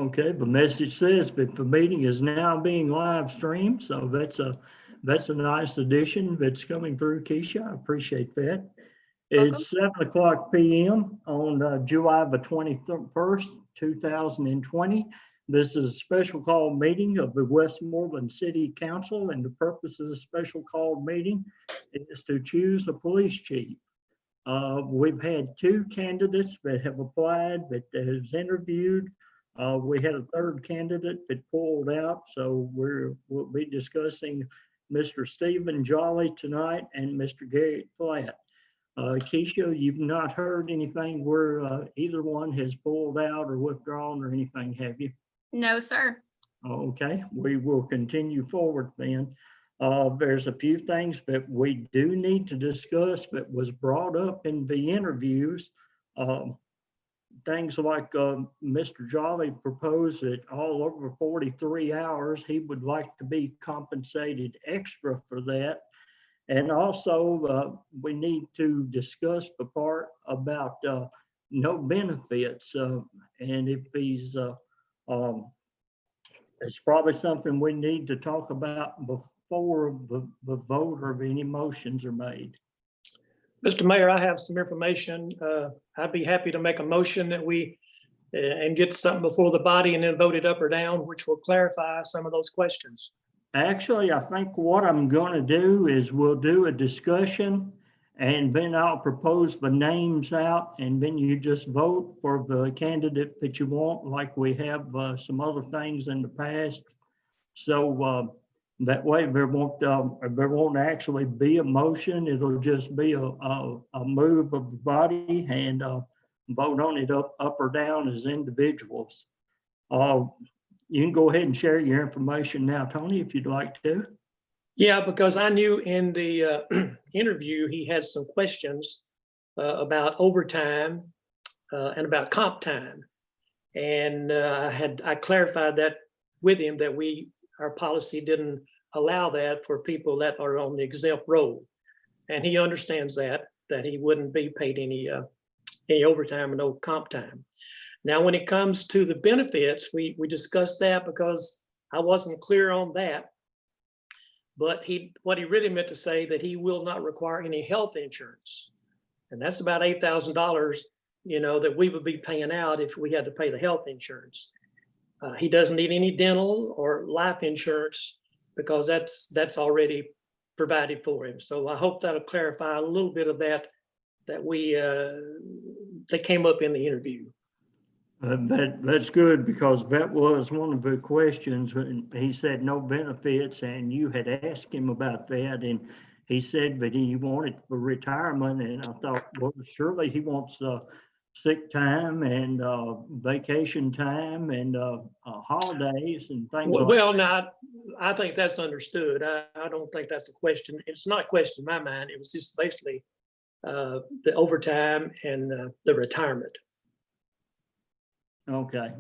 Okay, the message says that the meeting is now being live streamed, so that's a nice addition that's coming through, Keisha. I appreciate that. Welcome. It's 7:00 p.m. on July the 21st, 2020. This is a special call meeting of the Westmoreland City Council, and the purpose of the special call meeting is to choose a police chief. We've had two candidates that have applied, that has interviewed. We had a third candidate that pulled out, so we'll be discussing Mr. Stephen Jolly tonight and Mr. Garrett Flatt. Keisha, you've not heard anything where either one has pulled out or withdrawn or anything, have you? No, sir. Okay, we will continue forward then. There's a few things that we do need to discuss that was brought up in the interviews. Things like Mr. Jolly proposed that all over 43 hours, he would like to be compensated extra for that. And also, we need to discuss the part about no benefits. And if he's, it's probably something we need to talk about before the vote or any motions are made. Mr. Mayor, I have some information. I'd be happy to make a motion that we and get something before the body and then vote it up or down, which will clarify some of those questions. Actually, I think what I'm going to do is we'll do a discussion and then I'll propose the names out and then you just vote for the candidate that you want, like we have some other things in the past. So that way there won't actually be a motion. It'll just be a move of the body and vote on it up or down as individuals. You can go ahead and share your information now, Tony, if you'd like to. Yeah, because I knew in the interview, he had some questions about overtime and about comp time. And I clarified that with him that our policy didn't allow that for people that are on the exempt roll. And he understands that he wouldn't be paid any overtime or no comp time. Now, when it comes to the benefits, we discussed that because I wasn't clear on that. But what he really meant to say that he will not require any health insurance. And that's about $8,000, that we would be paying out if we had to pay the health insurance. He doesn't need any dental or life insurance because that's already provided for him. So I hope that'll clarify a little bit of that came up in the interview. That's good because that was one of the questions when he said no benefits and you had asked him about that and he said that he wanted for retirement and I thought, well, surely he wants sick time and vacation time and holidays and things like that. Well, now, I think that's understood. I don't think that's a question. It's not a question in my mind. It was just basically the overtime and the retirement. Okay.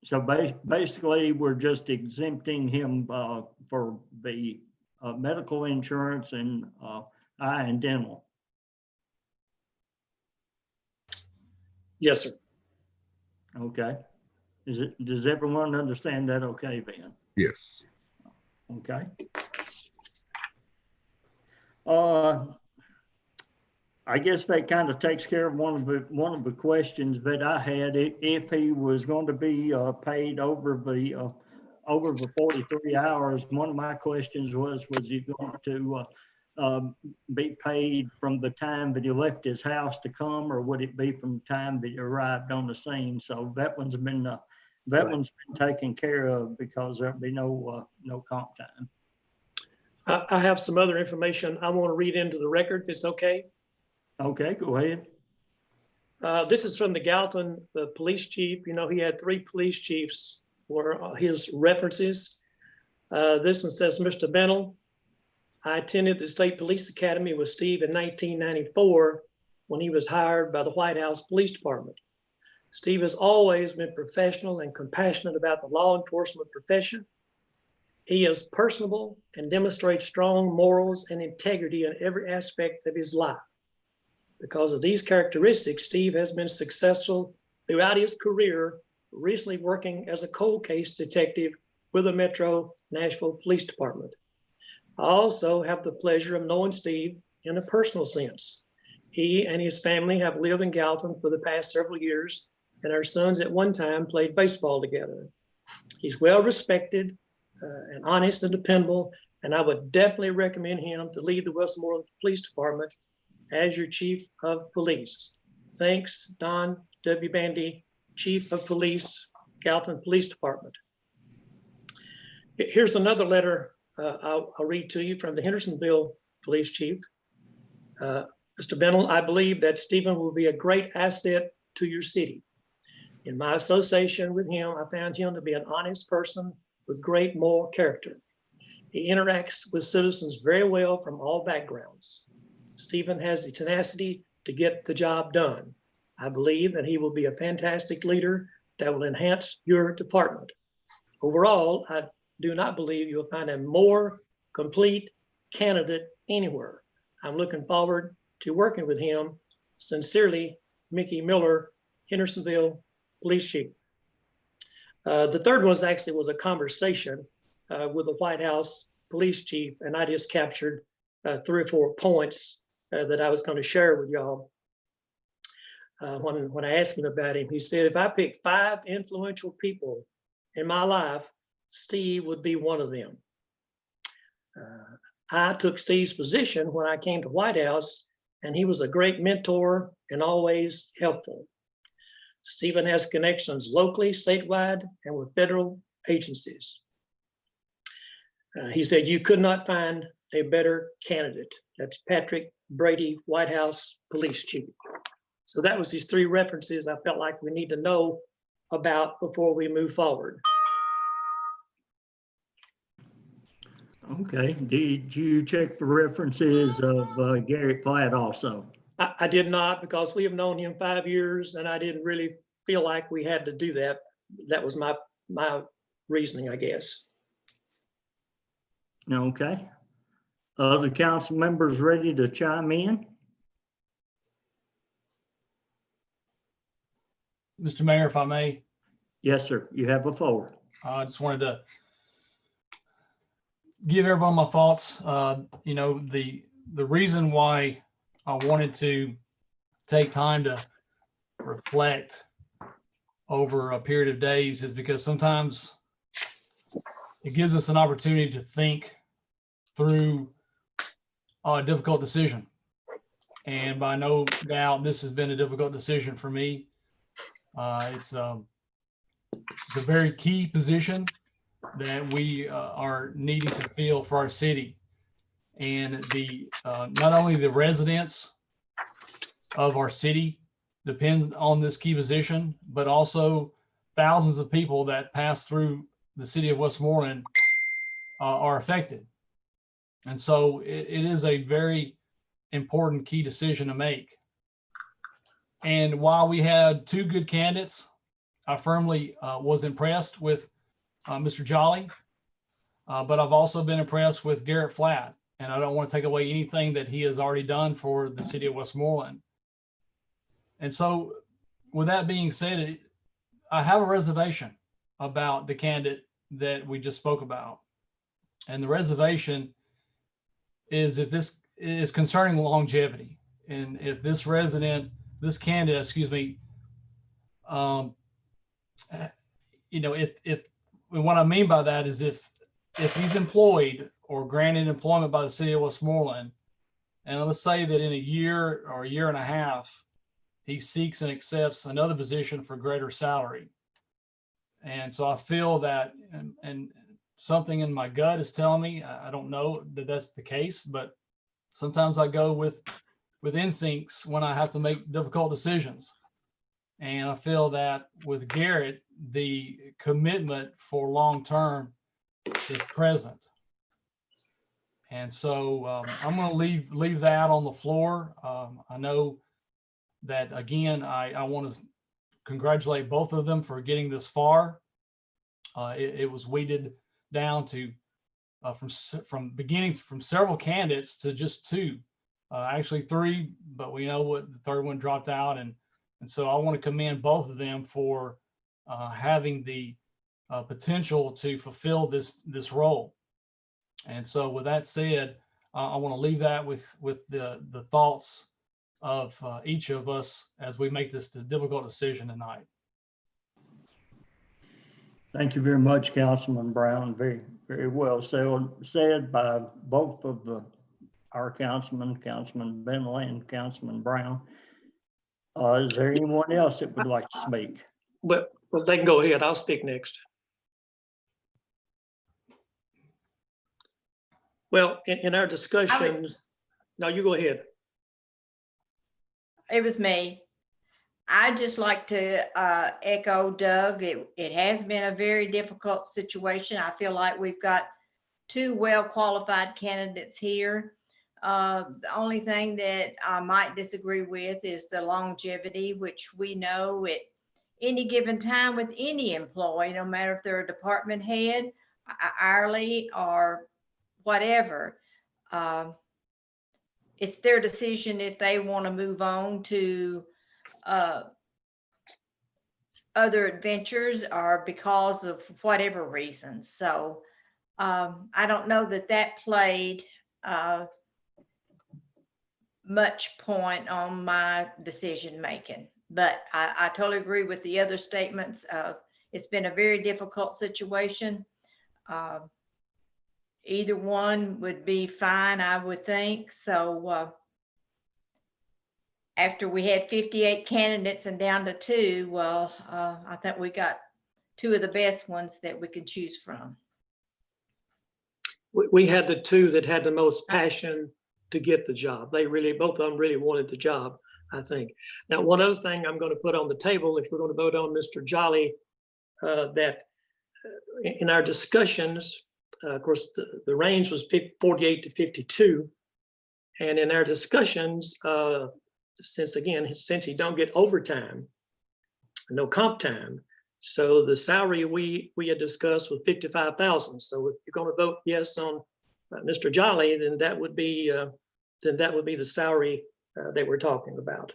So basically, we're just exempting him for the medical insurance and eye and dental. Yes, sir. Okay. Does everyone understand that okay, Ben? Yes. Okay. I guess that kind of takes care of one of the questions that I had. If he was going to be paid over the 43 hours, one of my questions was he going to be paid from the time that he left his house to come, or would it be from the time that he arrived on the scene? So that one's been taken care of because there'll be no comp time. I have some other information I want to read into the record, if it's okay. Okay, go ahead. This is from the Gallatin, the police chief. He had 3 police chiefs were his references. This one says, Mr. Bennell, I attended the State Police Academy with Steve in 1994 when he was hired by the White House Police Department. Steve has always been professional and compassionate about the law enforcement profession. He is personable and demonstrates strong morals and integrity in every aspect of his life. Because of these characteristics, Steve has been successful throughout his career, recently working as a cold case detective with the Metro Nashville Police Department. I also have the pleasure of knowing Steve in a personal sense. He and his family have lived in Gallatin for the past several years, and our sons at one time played baseball together. He's well respected and honest and dependable, and I would definitely recommend him to lead the Westmoreland Police Department as your Chief of Police. Thanks, Don W. Bandy, Chief of Police, Gallatin Police Department. Here's another letter I'll read to you from the Hendersonville Police Chief. Mr. Bennell, I believe that Stephen will be a great asset to your city. In my association with him, I found him to be an honest person with great moral character. He interacts with citizens very well from all backgrounds. Stephen has the tenacity to get the job done. I believe that he will be a fantastic leader that will enhance your department. Overall, I do not believe you'll find a more complete candidate anywhere. I'm looking forward to working with him. Sincerely, Mickey Miller, Hendersonville Police Chief. The third one actually was a conversation with the White House Police Chief, and I just captured 3 or 4 points that I was going to share with y'all. When I asked him about him, he said, if I pick 5 influential people in my life, Steve would be one of them. I took Steve's position when I came to White House, and he was a great mentor and always helpful. Stephen has connections locally, statewide, and with federal agencies. He said, you could not find a better candidate. That's Patrick Brady, White House Police Chief. So that was his 3 references I felt like we need to know about before we move forward. Okay, did you check the references of Garrett Platt also? I did not, because we have known him 5 years, and I didn't really feel like we had to do that. That was my reasoning, I guess. Okay. Other council members ready to chime in? Mr. Mayor, if I may. Yes, sir. You have the floor. I just wanted to give everyone my thoughts. You know, the reason why I wanted to take time to reflect over a period of days is because sometimes it gives us an opportunity to think through a difficult decision. And by no doubt, this has been a difficult decision for me. It's a very key position that we are needing to fill for our city. And the not only the residents of our city depend on this key position, but also thousands of people that pass through the city of Westmoreland are affected. And so it is a very important key decision to make. And while we had 2 good candidates, I firmly was impressed with Mr. Jolly, but I've also been impressed with Garrett Platt. And I don't want to take away anything that he has already done for the city of Westmoreland. And so with that being said, I have a reservation about the candidate that we just spoke about. And the reservation is if this is concerning longevity, and if this candidate, excuse me, you know, if what I mean by that is if he's employed or granted employment by the city of Westmoreland, and let's say that in a year or a year and a half, he seeks and accepts another position for greater salary. And so I feel that, and something in my gut is telling me, I don't know that that's the case, but sometimes I go with instincts when I have to make difficult decisions. And I feel that with Garrett, the commitment for long-term is present. And so I'm going to leave that on the floor. I know that, again, I want to congratulate both of them for getting this far. It was weeded down to from several candidates to just 2, actually 3, but we know what the third one dropped out, and And so I want to commend both of them for having the potential to fulfill this role. And so with that said, I want to leave that with the thoughts of each of us as we make this difficult decision tonight. Thank you very much, Councilman Brown. Very, very well said by both of our councilmen, Councilman Bentley and Councilman Brown. Is there anyone else that would like to speak? Well, they can go ahead. I'll speak next. Well, in our discussions, no, you go ahead. It was me. I'd just like to echo Doug. It has been a very difficult situation. I feel like we've got two well-qualified candidates here. The only thing that I might disagree with is the longevity, which we know at any given time with any employee, no matter if they're a department head, hourly, or whatever. It's their decision if they want to move on to other adventures or because of whatever reason. So I don't know that played much point on my decision making, but I totally agree with the other statements. It's been a very difficult situation. Either one would be fine, I would think. So after we had 58 candidates and down to 2, well, I think we got 2 of the best ones that we could choose from. We had the 2 that had the most passion to get the job. They really, both of them really wanted the job, I think. Now, one other thing I'm going to put on the table, if we're going to vote on Mr. Jolly, that in our discussions, of course, the range was 48 to 52. And in our discussions, since he don't get overtime, no comp time, so the salary we had discussed was $55,000. So if you're going to vote yes on Mr. Jolly, then that would be the salary that we're talking about.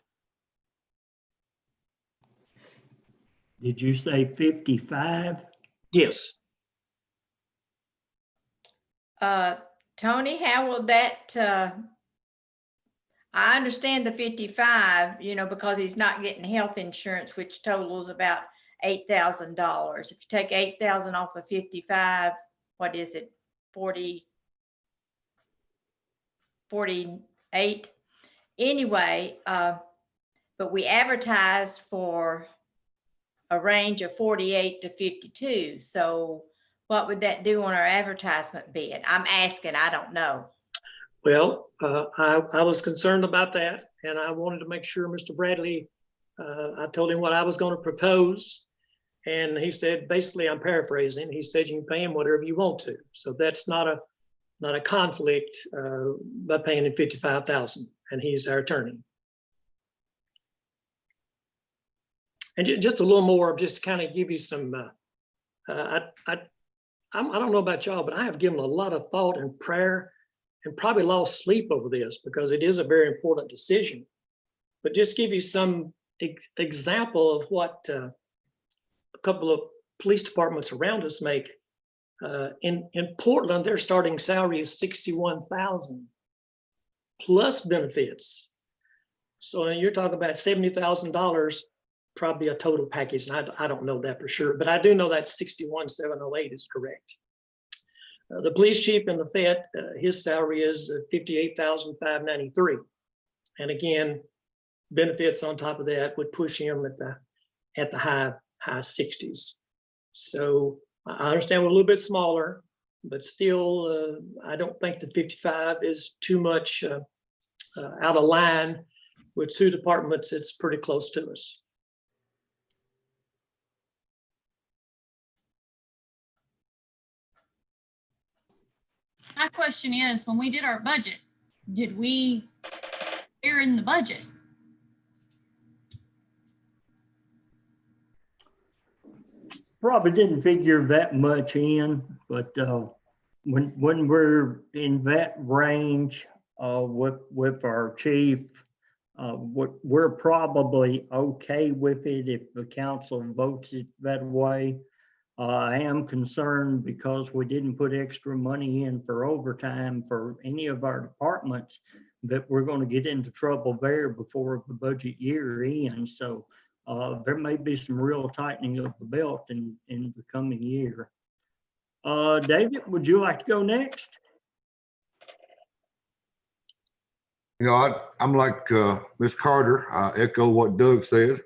Did you say 55? Yes. Tony, how will that, I understand the 55, because he's not getting health insurance, which totals about $8,000. If you take 8,000 off of 55, what is it? 48. Anyway, but we advertised for a range of 48 to 52. So what would that do on our advertisement bid? I'm asking, I don't know. Well, I was concerned about that, and I wanted to make sure Mr. Bradley, I told him what I was going to propose, and he said, basically, I'm paraphrasing, he said, you can pay him whatever you want to. So that's not a conflict by paying him $55,000, and he's our attorney. And just a little more, just kind of give you some, I don't know about y'all, but I have given a lot of thought and prayer and probably lost sleep over this because it is a very important decision. But just give you some example of what a couple of police departments around us make. In Portland, their starting salary is $61,000 plus benefits. So you're talking about $70,000, probably a total package. And I don't know that for sure, but I do know that 61,708 is correct. The police chief in the Fed, his salary is $58,593. And again, benefits on top of that would push him at the high 60s. So I understand we're a little bit smaller, but still, I don't think the 55 is too much out of line with 2 departments. It's pretty close to us. My question is, when we did our budget, did we figure in the budget? Probably didn't figure that much in, but when we're in that range with our chief, We're probably okay with it if the council votes it that way. I am concerned because we didn't put extra money in for overtime for any of our departments, that we're going to get into trouble there before the budget year ends. So there may be some real tightening of the belt in the coming year. David, would you like to go next? You know, I'm like Ms. Carter. I echo what Doug said.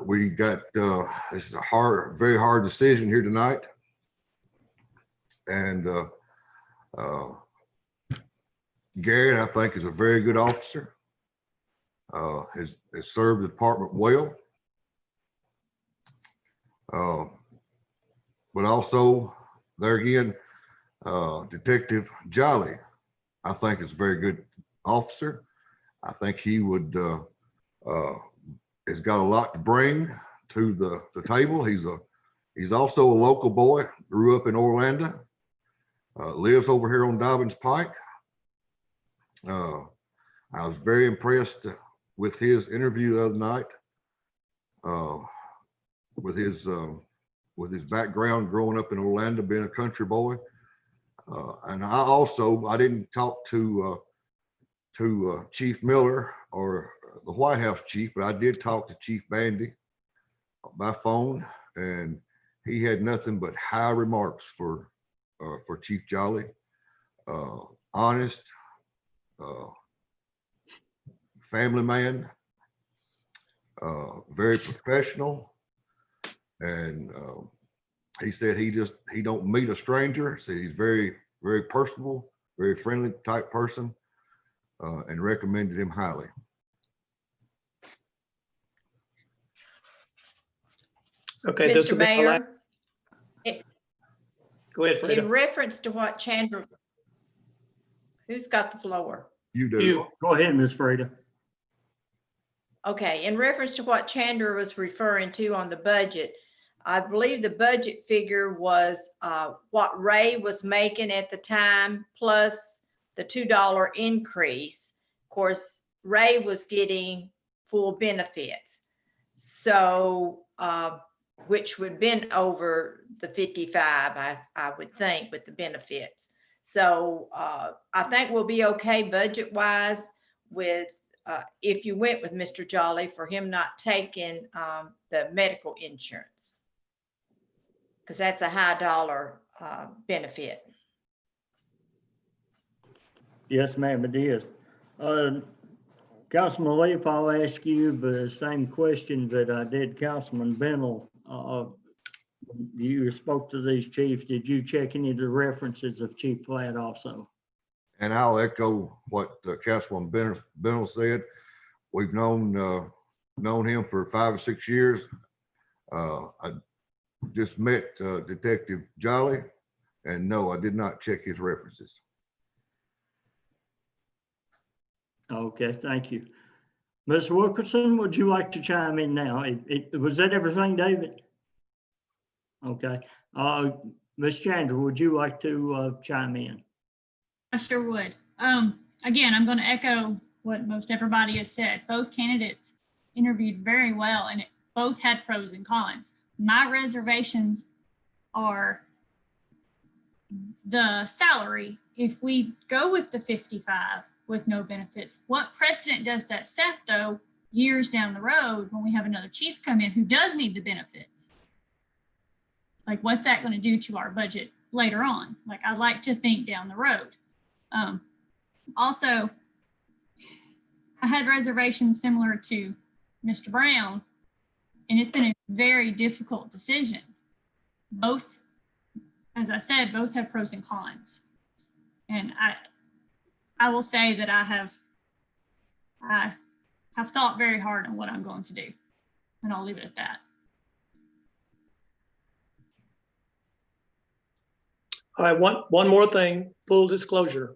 We got, this is a very hard decision here tonight. And Garrett, I think, is a very good officer. Has served the department well. But also, there again, Detective Jolly, I think, is a very good officer. I think he would has got a lot to bring to the table. He's also a local boy, grew up in Orlando, lives over here on Dobbins Pike. I was very impressed with his interview the other night, with his background growing up in Orlando, being a country boy. And I didn't talk to Chief Miller or the White House chief, but I did talk to Chief Bandy by phone, and he had nothing but high remarks for Chief Jolly. Honest, family man, very professional, and he said he don't meet a stranger. So he's very, very personable, very friendly type person, and recommended him highly. Okay, this Mr. will be my last. Mayor, Go ahead, Freda. in reference to what Chandra, who's got the floor? You do. You. Go ahead, Ms. Freda. Okay, in reference to what Chandra was referring to on the budget, I believe the budget figure was what Ray was making at the time, plus the $2 increase. Of course, Ray was getting full benefits. So, which would have been over the 55, I would think, with the benefits. So I think we'll be okay budget-wise with, if you went with Mr. Jolly, for him not taking the medical insurance, because that's a high dollar benefit. Yes, ma'am, it is. Councilman Leaf, I'll ask you the same question that I did Councilman Bennell. You spoke to these chiefs. Did you check any of the references of Chief Flatt also? And I'll echo what Councilman Bennell said. We've known him for 5 or 6 years. I just met Detective Jolly, and no, I did not check his references. Okay, thank you. Ms. Wilkerson, would you like to chime in now? Was that everything, David? Okay. Ms. Chandra, would you like to chime in? I sure would. Again, I'm going to echo what most everybody has said. Both candidates interviewed very well, and both had pros and cons. My reservations are the salary. If we go with the 55 with no benefits, what precedent does that set, though, years down the road when we have another chief come in who does need the benefits? Like, what's that going to do to our budget later on? Like, I'd like to think down the road. Also, I had reservations similar to Mr. Brown, and it's been a very difficult decision. Both, as I said, both have pros and cons. And I will say that I have thought very hard on what I'm going to do, and I'll leave it at that. All right, one more thing, full disclosure.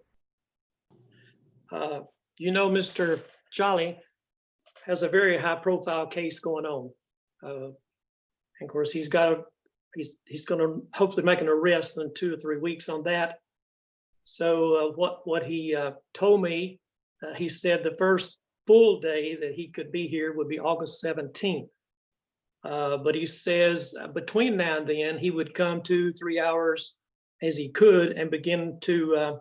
You know, Mr. Jolly has a very high profile case going on. And of course, he's going to hopefully make an arrest in 2 or 3 weeks on that. So what he told me, he said the first full day that he could be here would be August 17th. But he says between now and then, he would come 2-3 hours as he could and begin to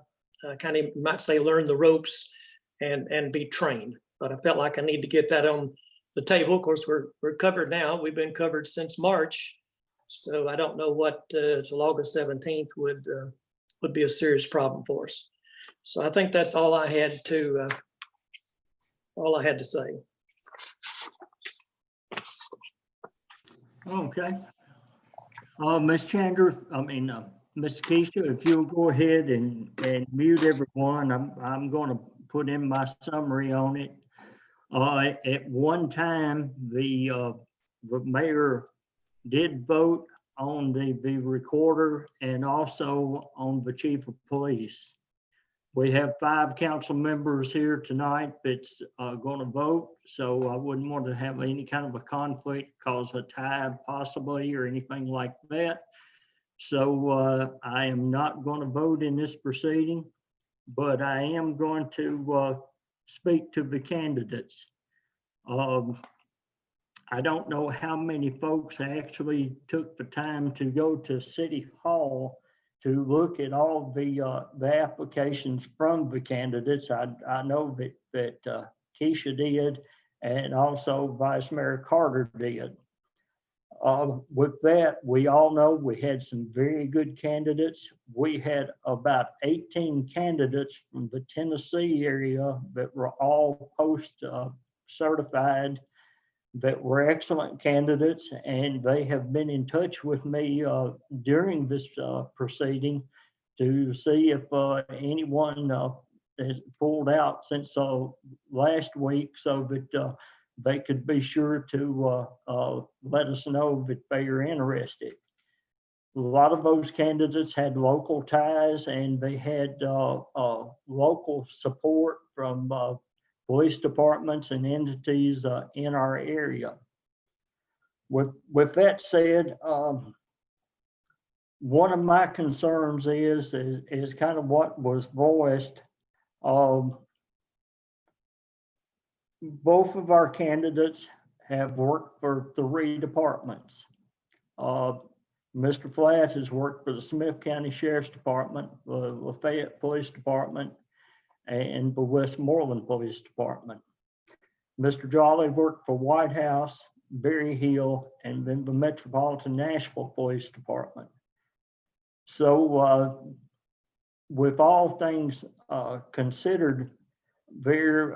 kind of, might say, learn the ropes and be trained. But I felt like I need to get that on the table. Of course, we're covered now. We've been covered since March. So I don't know what till August 17th would be a serious problem for us. So I think that's all I had to say. Okay. Ms. Chandler, Ms. Keisha, if you'll go ahead and mute everyone, I'm going to put in my summary on it. At one time, the mayor did vote on the recorder and also on the chief of police. We have 5 council members here tonight that's going to vote, so I wouldn't want to have any kind of a conflict, cause a tie possibly or anything like that. So I am not going to vote in this proceeding, but I am going to speak to the candidates. I don't know how many folks actually took the time to go to City Hall to look at all the applications from the candidates. I know that Keisha did, and also Vice Mayor Carter did. With that, we all know we had some very good candidates. We had about 18 candidates from the Tennessee area that were all post certified, that were excellent candidates, and they have been in touch with me during this proceeding to see if anyone has pulled out since last week, so that they could be sure to let us know that they are interested. A lot of those candidates had local ties, and they had local support from police departments and entities in our area. With that said, one of my concerns is kind of what was voiced. Both of our candidates have worked for 3 departments. Mr. Flatt has worked for the Smith County Sheriff's Department, the Lafayette Police Department, and the Westmoreland Police Department. Mr. Jolly worked for White House, Berry Hill, and then the Metropolitan Nashville Police Department. So with all things considered, they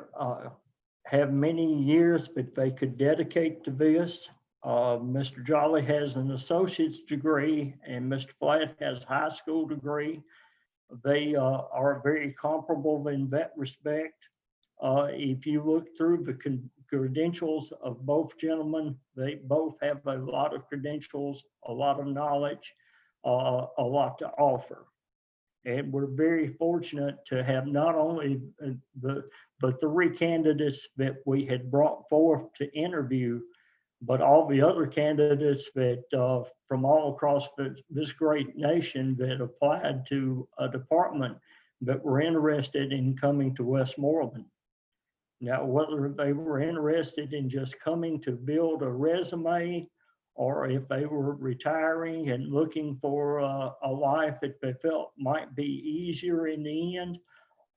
have many years that they could dedicate to this. Mr. Jolly has an associate's degree, and Mr. Flatt has a high school degree. They are very comparable in that respect. If you look through the credentials of both gentlemen, they both have a lot of credentials, a lot of knowledge, a lot to offer. And we're very fortunate to have not only the 3 candidates that we had brought forth to interview, but all the other candidates that from all across this great nation that applied to a department that were interested in coming to Westmoreland. Now, whether they were interested in just coming to build a resume, or if they were retiring and looking for a life that they felt might be easier in the end,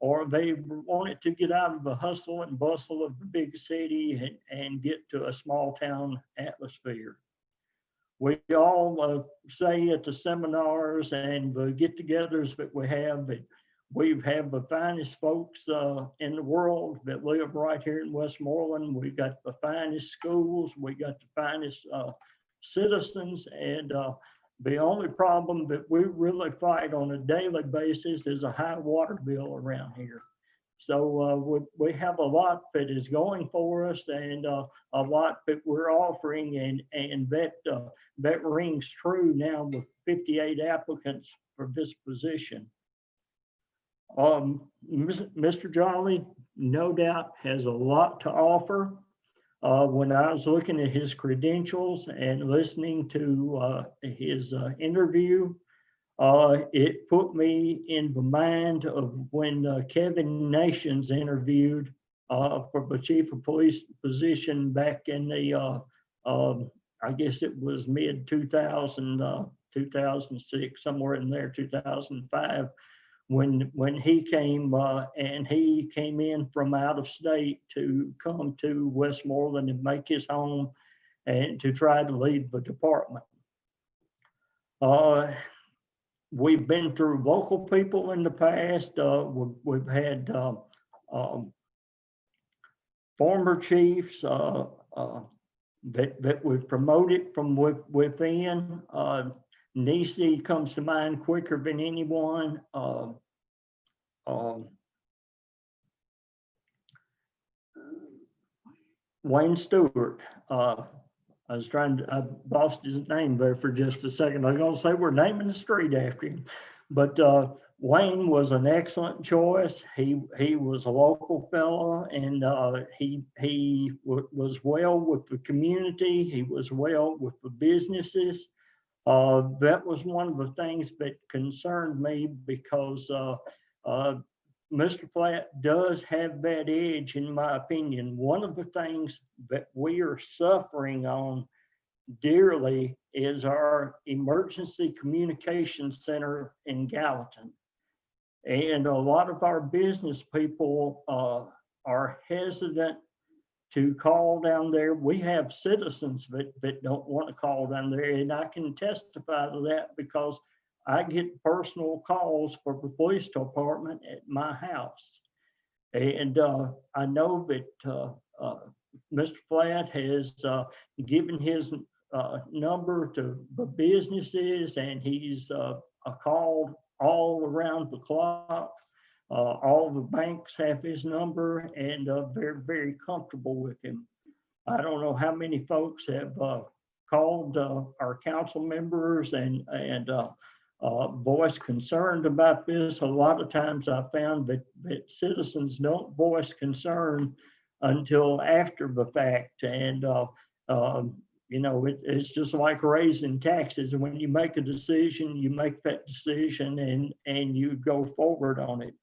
or they wanted to get out of the hustle and bustle of the big city and get to a small town atmosphere. We all say at the seminars and the get-togethers that we have that we have the finest folks in the world that live right here in Westmoreland. We've got the finest schools, we got the finest citizens, and the only problem that we really fight on a daily basis is a high water bill around here. So we have a lot that is going for us, and a lot that we're offering, and that rings true now with 58 applicants for this position. Mr. Jolly, no doubt, has a lot to offer. When I was looking at his credentials and listening to his interview, It put me in the mind of when Kevin Nations interviewed for the chief of police position back in the, I guess it was mid 2006, somewhere in there, 2005, when he came and he came in from out of state to come to Westmoreland and make his home and to try to lead the department. We've been through local people in the past. We've had former chiefs that we've promoted from within. Nisi comes to mind quicker than anyone. Wayne Stewart. I lost his name there for just a second. I was going to say we're naming the street after him, but Wayne was an excellent choice. He was a local fellow, and he was well with the community. He was well with the businesses. That was one of the things that concerned me because Mr. Flatt does have that edge, in my opinion. One of the things that we are suffering on dearly is our emergency communication center in Gallatin. And a lot of our business people are hesitant to call down there. We have citizens that don't want to call down there, and I can testify to that because I get personal calls for the police department at my house. And I know that Mr. Flatt has given his number to the businesses, and he's called all around the clock. All the banks have his number, and they're very comfortable with him. I don't know how many folks have called our council members and voice concerned about this. A lot of times I found that citizens don't voice concern until after the fact. And, you know, it's just like raising taxes. When you make a decision, you make that decision and you go forward on it.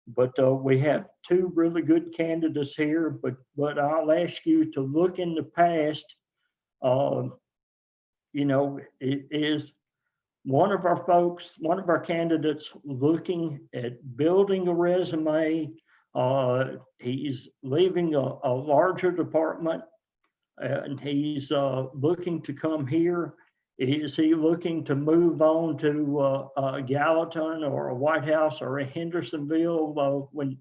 But we have two really good candidates here, but I'll ask you to look in the past. You know, it is one of our candidates looking at building a resume. He's leaving a larger department, and he's looking to come here. Is he looking to move on to Gallatin or a White House or a Hendersonville when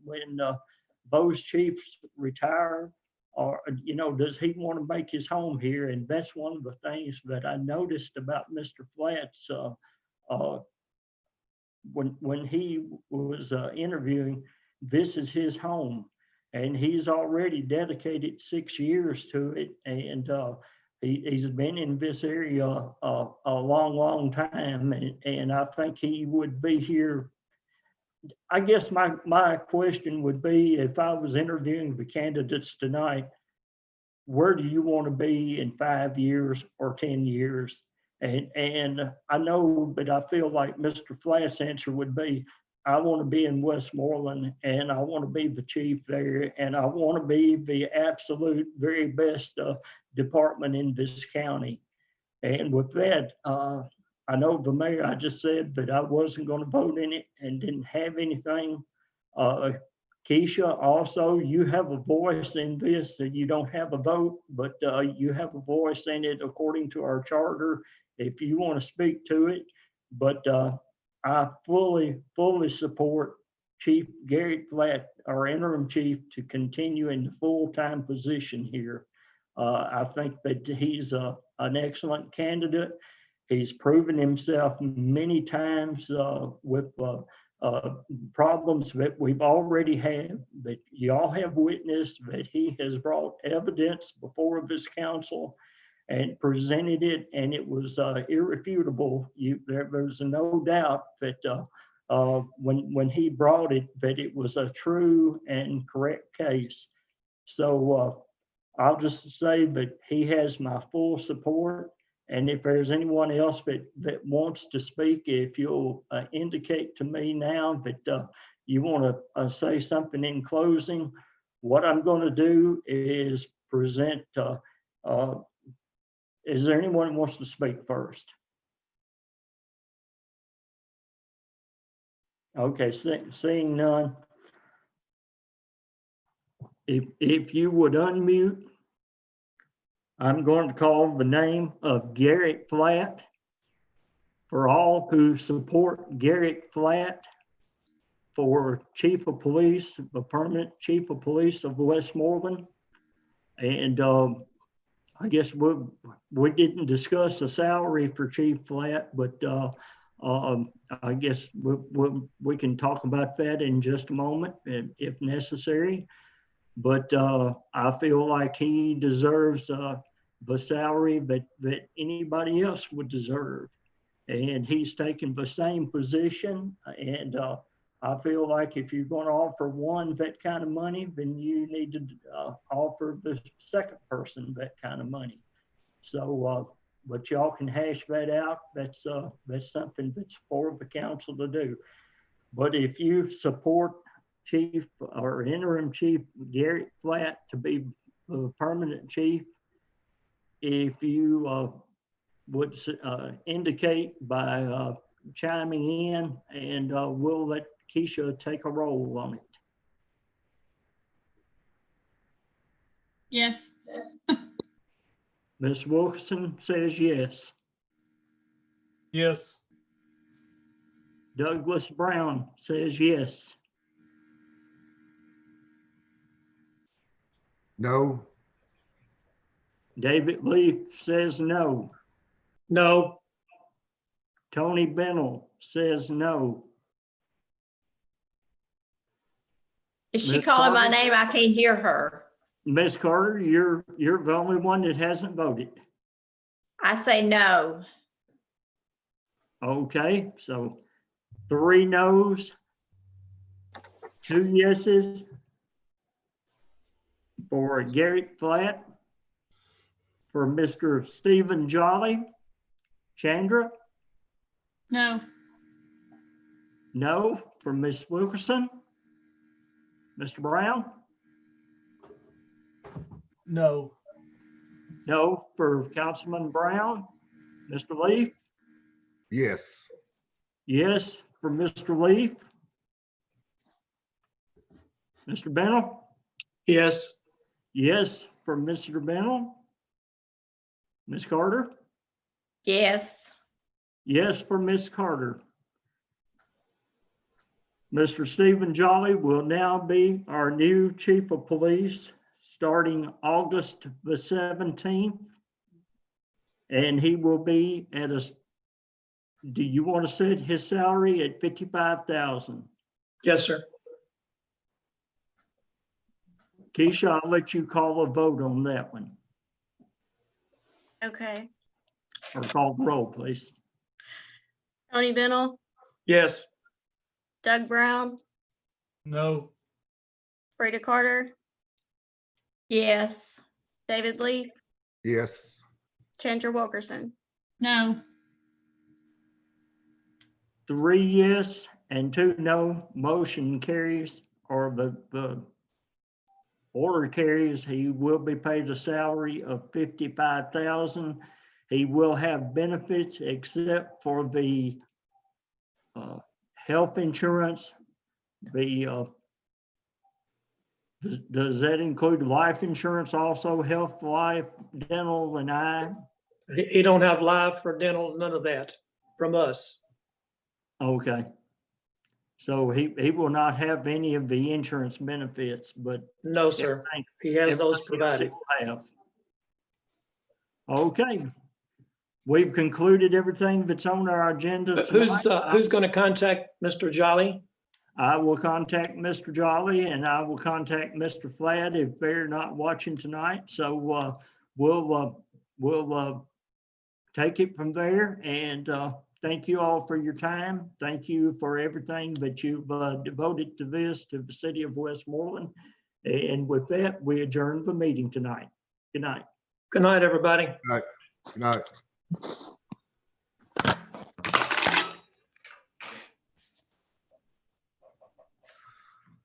those chiefs retire? Or, you know, does he want to make his home here? And that's one of the things that I noticed about Mr. Flatt's when he was interviewing. This is his home, and he's already dedicated 6 years to it, and he's been in this area a long time, and I think he would be here. I guess my question would be, if I was interviewing the candidates tonight, where do you want to be in 5 years or 10 years? And I know, but I feel like Mr. Flatt's answer would be, I want to be in Westmoreland, and I want to be the chief there, and I want to be the absolute very best department in this county. And with that, I know the mayor, I just said that I wasn't going to vote in it and didn't have anything. Keisha, also, you have a voice in this, that you don't have a vote, but you have a voice in it according to our charter, if you want to speak to it. But I fully support Chief Garrett Flatt, our interim chief, to continue in the full-time position here. I think that he's an excellent candidate. He's proven himself many times with problems that we've already had, that y'all have witnessed, that he has brought evidence before this council and presented it, and it was irrefutable. There's no doubt that when he brought it, that it was a true and correct case. So I'll just say that he has my full support, And if there's anyone else that wants to speak, if you'll indicate to me now that you want to say something in closing, what I'm going to do is present, is there anyone who wants to speak first? Okay, seeing none. If you would unmute, I'm going to call the name of Garrett Flatt. For all who support Garrett Flatt for Chief of Police, the permanent Chief of Police of Westmoreland. And I guess we didn't discuss the salary for Chief Flatt, but I guess we can talk about that in just a moment if necessary. But I feel like he deserves the salary that anybody else would deserve. And he's taken the same position. And I feel like if you're going to offer one that kind of money, then you need to offer the second person that kind of money. So, but y'all can hash that out. That's something that's for the council to do. But if you support Chief or Interim Chief Garrett Flatt to be the permanent chief, if you would indicate by chiming in, and we'll let Keisha take a roll on it. Yes. Ms. Wilkerson says yes. Yes. Douglas Brown says yes. No. David Leaf says no. No. Tony Bennell says no. Is she Ms. calling my Carter? name? I can't hear her. Ms. Carter, you're the only one that hasn't voted. I say no. Okay, so 3 noes, 2 yeses for Garrett Flatt, for Mr. Stephen Jolly. Chandra, No. no for Ms. Wilkerson. Mr. Brown, No. no for Councilman Brown. Mr. Leaf, Yes. yes for Mr. Leaf. Mr. Bennell, Yes. yes for Mr. Bennell. Ms. Carter, Yes. yes for Ms. Carter. Mr. Stephen Jolly will now be our new Chief of Police starting August the 17th. And he will be at do you want to set his salary at $55,000? Yes, sir. Keisha, I'll let you call a vote on that one, Okay. or call the roll, please. Tony Bennell, Yes. Doug Brown, No. Freda Carter, Yes. David Lee, Yes. Chandra Wilkerson. No. 3 yes and 2 no, motion carries, or the order carries. He will be paid a salary of $55,000. He will have benefits except for the health insurance. Does that include life insurance also, health, life, dental, and eye? He don't have life or dental, none of that from us. Okay. So he will not have any of the insurance benefits, but No, sir. everything- He has those everything else he provided. will have. Okay. We've concluded everything that's on our agenda Who's tonight. going to contact Mr. Jolly? I will contact Mr. Jolly and I will contact Mr. Flatt if they're not watching tonight. So we'll take it from there. And thank you all for your time. Thank you for everything that you've devoted to this, to the city of Westmoreland. And with that, we adjourn the meeting tonight. Good night. Good night, everybody. Good night. you.